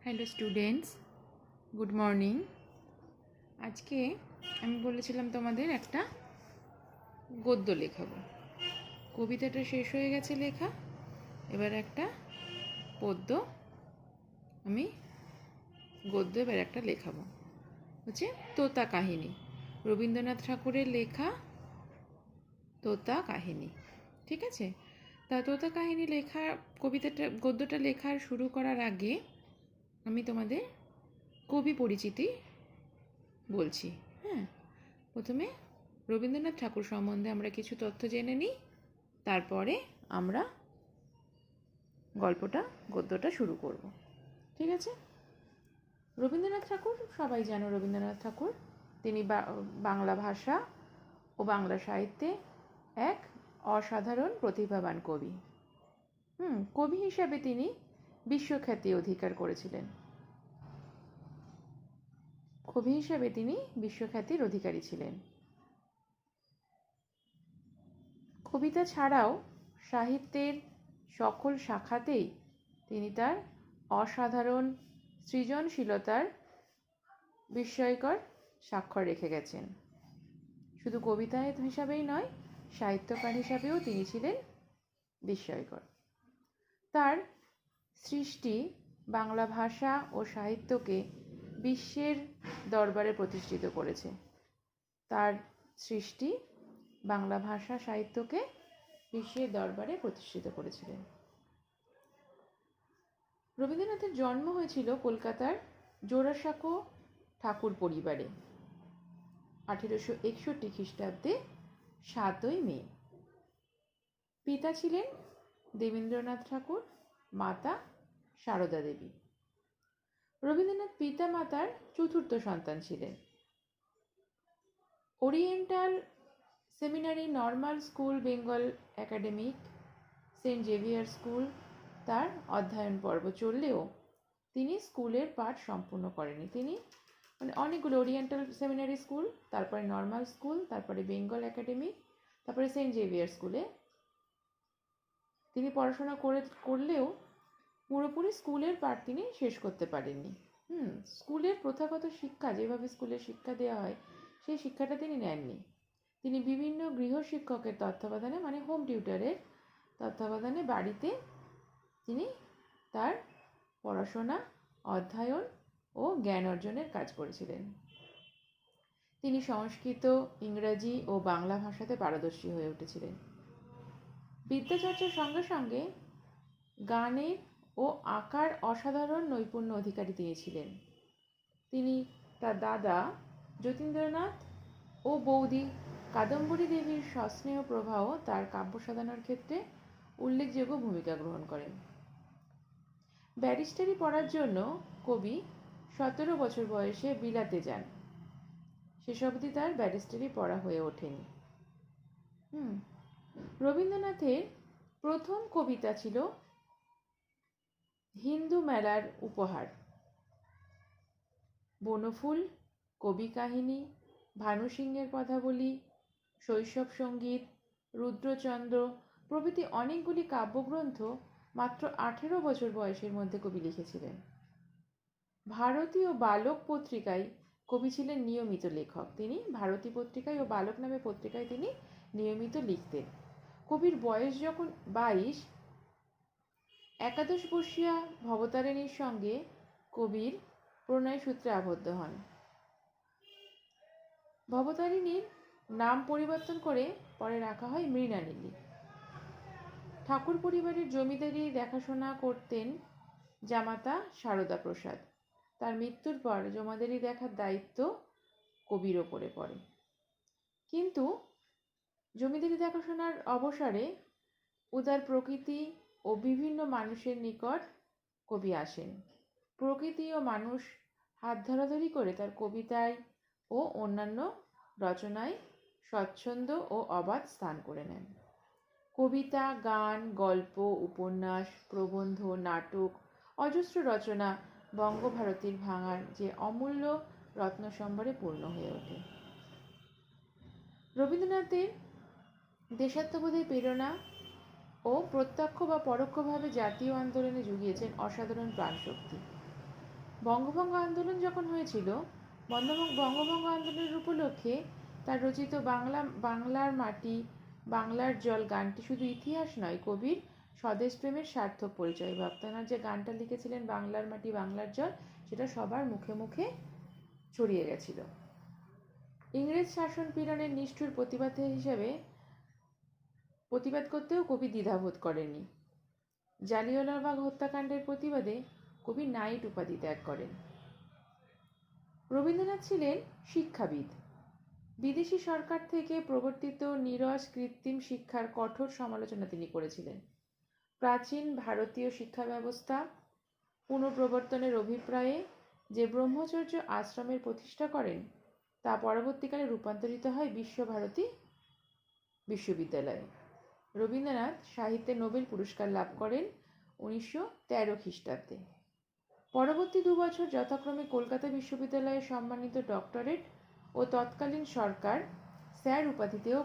Hello students, good morning. আজকে আমি বলেছিলাম তোমাদের একটা গদ্য লেখাবো। কবিতাটা শেষ হয়ে গেছে লেখা, এবার একটা পদ্য আমি গদ্য এবার একটা লেখাবো। হচ্ছে তোতা কাহিনী, রবীন্দ্রনাথ ঠাকুরের লেখা তোতা কাহিনী। ঠিক আছে? তা তোতা কাহিনী লেখা গদ্যটা লেখার শুরু করার আগে আমি তোমাদের কবি পরিচিতি বলছি। হ্যাঁ, প্রথমে রবীন্দ্রনাথ ঠাকুর সম্বন্ধে আমরা কিছু তথ্য জেনে নিই, তারপরে আমরা গদ্যটা শুরু করব। ঠিক আছে? রবীন্দ্রনাথ ঠাকুর সবাই জানো। রবীন্দ্রনাথ ঠাকুর তিনি বাংলা ভাষা ও বাংলা সাহিত্যে এক অসাধারণ প্রতিভাবান কবি। কবি হিসাবে তিনি বিশ্বখ্যাতি অধিকার করেছিলেন। কবি হিসাবে তিনি বিশ্বখ্যাতির অধিকারী ছিলেন। কবিতা ছাড়াও সাহিত্যের সকল শাখাতেই তিনি তার অসাধারণ সৃজনশীলতার বিস্ময়কর স্বাক্ষর রেখে গেছেন। শুধু কবিতা হিসাবেই নয়, সাহিত্যকার হিসাবেও তিনি ছিলেন বিস্ময়কর। তার সৃষ্টি বাংলা ভাষা ও সাহিত্যকে বিশ্বের দরবারে প্রতিষ্ঠিত করেছে। তার সৃষ্টি বাংলা ভাষা সাহিত্যকে বিশ্বের দরবারে প্রতিষ্ঠিত করেছিলেন। রবীন্দ্রনাথের জন্ম হয়েছিল কলকাতার জোড়াসাঁকো ঠাকুর পরিবারে 1861 খ্রিস্টাব্দে 7ই মে। পিতা ছিলেন দেবেন্দ্রনাথ ঠাকুর, মাতা সারদা দেবী। রবীন্দ্রনাথ পিতা মাতার চতুর্থ সন্তান ছিলেন। Oriental seminary, normal school, Bengal academic, Saint Xavier school তার অধ্যয়ন পর্ব চললেও তিনি স্কুলের পাঠ সম্পূর্ণ করেনি। তিনি অনেকগুলো ওরিয়েন্টাল সেমিনারি স্কুল, তারপরে নর্মাল স্কুল, তারপরে বেঙ্গল একাডেমিক, তারপরে সেন্ট জেভিয়ার স্কুলে তিনি পড়াশোনা করলেও পুরোপুরি স্কুলের পাঠ তিনি শেষ করতে পারেননি। স্কুলের প্রথাগত শিক্ষা, যেভাবে স্কুলের শিক্ষা দেওয়া হয়, সেই শিক্ষাটা তিনি নেননি। তিনি বিভিন্ন গৃহশিক্ষকের তত্ত্বাবধানে, মানে হোম টিউটারের তত্ত্বাবধানে বাড়িতে তিনি তার পড়াশোনা, অধ্যয়ন ও জ্ঞান অর্জনের কাজ করেছিলেন। তিনি সংস্কৃত, ইংরাজি ও বাংলা ভাষাতে পারদর্শী হয়ে উঠেছিলেন। বিদ্যাচর্চার সঙ্গে সঙ্গে গানের ও আঁকার অসাধারণ নৈপুণ্য অধিকারী তিনি ছিলেন। তিনি তার দাদা যতীন্দ্রনাথ ও বৌদি কাদম্বরী দেবীর সস্নেহ প্রবাহ তার কাব্য সাধনার ক্ষেত্রে উল্লেখযোগ্য ভূমিকা গ্রহণ করেন। ব্যারিস্টারি পড়ার জন্য কবি 17 বছর বয়সে বিলাতে যান। শেষ অবধি তার ব্যারিস্টারি পড়া হয়ে ওঠেনি। রবীন্দ্রনাথের প্রথম কবিতা ছিল হিন্দু মেলার উপহার। বনফুল, কবি কাহিনী, ভানু সিংহের কথা বলি, শৈশব সঙ্গীত, রুদ্রচন্দ্র প্রভৃতি অনেকগুলি কাব্যগ্রন্থ মাত্র 18 বছর বয়সের মধ্যে কবি লিখেছিলেন। ভারতীয় বালক পত্রিকায় কবি ছিলেন নিয়মিত লেখক। তিনি ভারতী পত্রিকায় ও বালক নামে পত্রিকায় তিনি নিয়মিত লিখতেন। কবির বয়স যখন 22, একাদশ বর্ষীয়া ভবতারিণীর সঙ্গে কবির প্রণয় সূত্রে আবদ্ধ হন। ভবতারিণীর নাম পরিবর্তন করে পরে রাখা হয় মৃণালিনী। ঠাকুর পরিবারের জমিদারি দেখাশোনা করতেন জামাতা সারদা প্রসাদ। তার মৃত্যুর পর জমিদারি দেখার দায়িত্ব কবির ওপরে পড়ে। কিন্তু জমিদারি দেখাশোনার অবসরে উদার প্রকৃতি ও বিভিন্ন মানুষের নিকট কবি আসেন। প্রকৃতি ও মানুষ হাত ধরাধরি করে তার কবিতায় ও অন্যান্য রচনায় স্বচ্ছন্দ ও অবাধ স্থান করে নেন। কবিতা, গান, গল্প, উপন্যাস, প্রবন্ধ, নাটক, অজস্র রচনা বঙ্গভারতীর ভাঙার যে অমূল্য রত্নসম্ভারে পূর্ণ হয়ে ওঠে। রবীন্দ্রনাথের দেশাত্মবোধের প্রেরণা ও প্রত্যক্ষ বা পরোক্ষভাবে জাতীয় আন্দোলনে জুগিয়েছেন অসাধারণ প্রাণশক্তি। বঙ্গভঙ্গ আন্দোলন যখন হয়েছিল, বঙ্গভঙ্গ আন্দোলনের উপলক্ষে তার রচিত বাংলার মাটি বাংলার জল গানটি শুধু ইতিহাস নয়, কবির স্বদেশপ্রেমের সার্থক পরিচয়। ভক্তনাথ যে গানটা লিখেছিলেন বাংলার মাটি বাংলার জল, সেটা সবার মুখে মুখে ছড়িয়ে গেছিল। ইংরেজ শাসন পীড়নের নিষ্ঠুর প্রতিবাদ করতেও কবি দ্বিধাবোধ করেননি। জালিয়ানওয়ালাবাগ হত্যাকাণ্ডের প্রতিবাদে কবি নাইট উপাধি ত্যাগ করেন। রবীন্দ্রনাথ ছিলেন শিক্ষাবিদ। বিদেশি সরকার থেকে প্রবর্তিত নিরস কৃত্রিম শিক্ষার কঠোর সমালোচনা তিনি করেছিলেন। প্রাচীন ভারতীয় শিক্ষা ব্যবস্থা পুনঃপ্রবর্তনের অভিপ্রায়ে যে ব্রহ্মচর্য আশ্রমের প্রতিষ্ঠা করেন, তা পরবর্তীকালে রূপান্তরিত হয় বিশ্বভারতী বিশ্ববিদ্যালয়ে। রবীন্দ্রনাথ সাহিত্যে নোবেল পুরস্কার লাভ করেন 1913 খ্রিস্টাব্দে। পরবর্তী 2 বছর যথাক্রমে কলকাতা বিশ্ববিদ্যালয়ে সম্মানিত ডক্টরেট ও তৎকালীন সরকার স্যার উপাধিতেও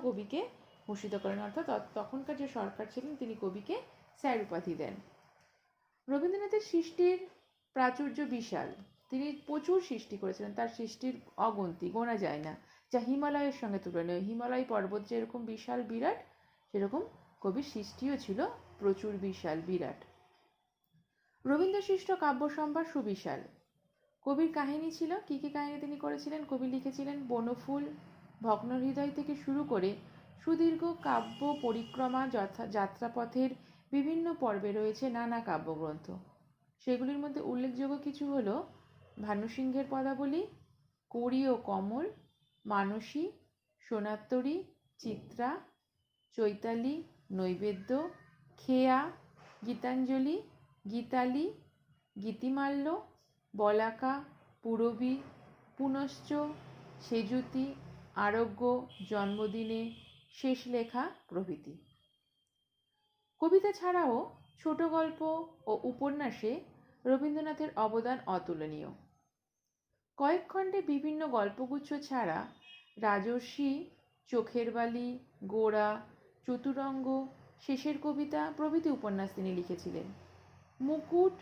কবিকে ভূষিত করেন, অর্থাৎ তখনকার যে সরকার ছিলেন তিনি কবিকে স্যার উপাধি দেন। রবীন্দ্রনাথের সৃষ্টির প্রাচুর্য বিশাল। তিনি প্রচুর সৃষ্টি করেছিলেন, তার সৃষ্টির অগন্তি, গোনা যায় না, যা হিমালয়ের সঙ্গে তুলনীয়। হিমালয় পর্বত যেরকম বিশাল বিরাট, সেরকম কবির সৃষ্টিও ছিল প্রচুর বিশাল বিরাট। রবীন্দ্রসৃষ্ট কাব্য সম্ভার সুবিশাল। কবির কাহিনী ছিল, কি কি কাহিনী তিনি করেছিলেন? কবি লিখেছিলেন বনফুল, ভগ্ন হৃদয় থেকে শুরু করে সুদীর্ঘ কাব্য পরিক্রমা, যাত্রাপথের বিভিন্ন পর্বে রয়েছে নানা কাব্যগ্রন্থ। সেগুলির মধ্যে উল্লেখযোগ্য কিছু হল ভানুসিংহের পদাবলী, কড়ি ও কমল, মানসী, সোনাত্তরী, চিত্রা, চৈতালি, নৈবেদ্য, খেয়া, গীতাঞ্জলি, গীতালি, গীতিমাল্য, বলাকা, পূরবী, পুনশ্চ, সেজুতি, আরোগ্য, জন্মদিনে, শেষ লেখা প্রভৃতি। কবিতা ছাড়াও ছোট গল্প ও উপন্যাসে রবীন্দ্রনাথের অবদান অতুলনীয়। কয়েক খণ্ডে বিভিন্ন গল্পগুচ্ছ ছাড়া রাজর্ষি, চোখের বালি, গোরা, চতুরঙ্গ, শেষের কবিতা প্রভৃতি উপন্যাস তিনি লিখেছিলেন। মুকুট,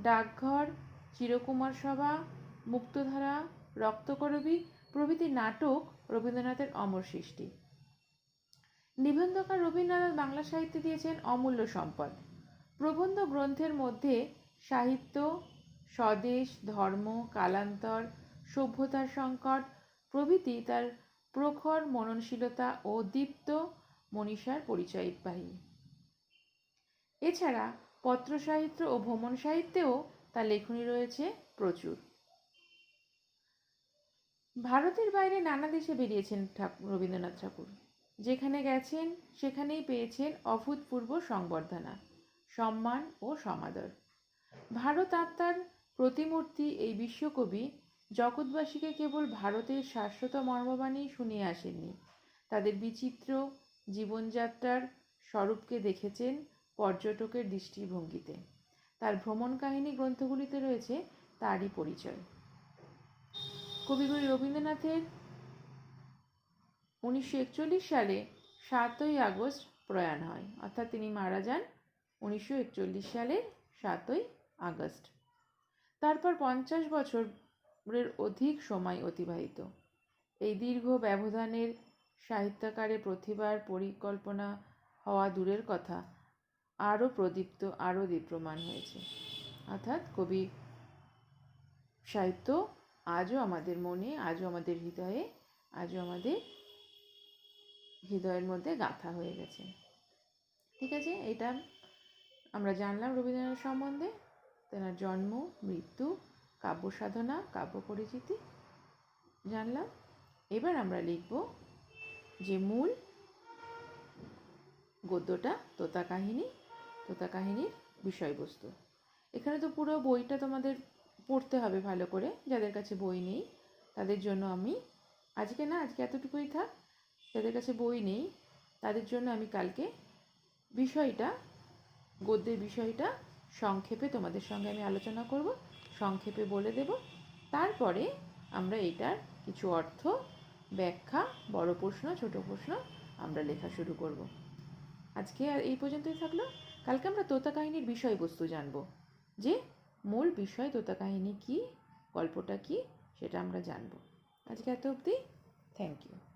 ডাকঘর, চিরকুমার সভা, মুক্তধারা, রক্তকরবী প্রভৃতি নাটক রবীন্দ্রনাথের অমর সৃষ্টি। নিবন্ধকার রবীন্দ্রনাথ বাংলা সাহিত্যে দিয়েছেন অমূল্য সম্পদ। প্রবন্ধ গ্রন্থের মধ্যে সাহিত্য, স্বদেশ, ধর্ম, কালান্তর, সভ্যতার সংকট প্রভৃতি তার প্রখর মননশীলতা ও দীপ্ত মনীষার পরিচয়বাহী। এছাড়া পত্র সাহিত্য ও ভ্রমণ সাহিত্যেও তার লেখনী রয়েছে প্রচুর। ভারতের বাইরে নানা দেশে বেরিয়েছেন রবীন্দ্রনাথ ঠাকুর। যেখানে গেছেন সেখানেই পেয়েছেন অভূতপূর্ব সংবর্ধনা, সম্মান ও সমাদর। ভারত আত্মার প্রতিমূর্তি এই বিশ্বকবি জগৎবাসীকে কেবল ভারতের শাশ্বত মর্মবাণী শুনিয়ে আসেননি, তাদের বিচিত্র জীবনযাত্রার স্বরূপকে দেখেছেন পর্যটকের দৃষ্টিভঙ্গিতে। তার ভ্রমণ কাহিনী গ্রন্থগুলিতে রয়েছে তারই পরিচয়। কবিগুরু রবীন্দ্রনাথের 1941 সালে 7ই আগস্ট প্রয়াণ হয়, অর্থাৎ তিনি মারা যান 1941 সালের 7ই আগস্ট। তারপর 50 বছরের অধিক সময় অতিবাহিত। এই দীর্ঘ ব্যবধানের সাহিত্যাকারে প্রতিভার পরিকল্পনা হওয়া দূরের কথা, আরও প্রদীপ্ত, আরও দীপ্যমান হয়েছে। অর্থাৎ কবি সাহিত্য আজও আমাদের মনে, আজও আমাদের হৃদয়ে, আজও আমাদের হৃদয়ের মধ্যে গাঁথা হয়ে গেছে। ঠিক আছে, এটা আমরা জানলাম রবীন্দ্রনাথ সম্বন্ধে, তেনার জন্ম, মৃত্যু, কাব্য সাধনা, কাব্য পরিচিতি জানলাম। এবার আমরা লিখব যে মূল গদ্যটা, তোতা কাহিনীর বিষয়বস্তু। এখানে তো পুরো বইটা তোমাদের পড়তে হবে ভালো করে। যাদের কাছে বই নেই তাদের জন্য আমি আজকে এতটুকুই থাক। যাদের কাছে বই নেই তাদের জন্য আমি কালকে গদ্যের বিষয়টা সংক্ষেপে তোমাদের সঙ্গে আমি আলোচনা করব, সংক্ষেপে বলে দেব। তারপরে আমরা এটার কিছু অর্থ, ব্যাখ্যা, বড় প্রশ্ন, ছোট প্রশ্ন আমরা লেখা শুরু করব। আজকে আর এই পর্যন্তই থাকলো। কালকে আমরা তোতা কাহিনীর বিষয়বস্তু জানব, যে মূল বিষয় তোতা কাহিনী কী, গল্পটা কী, সেটা আমরা জানব। আজকে এত অবধি। Thank you.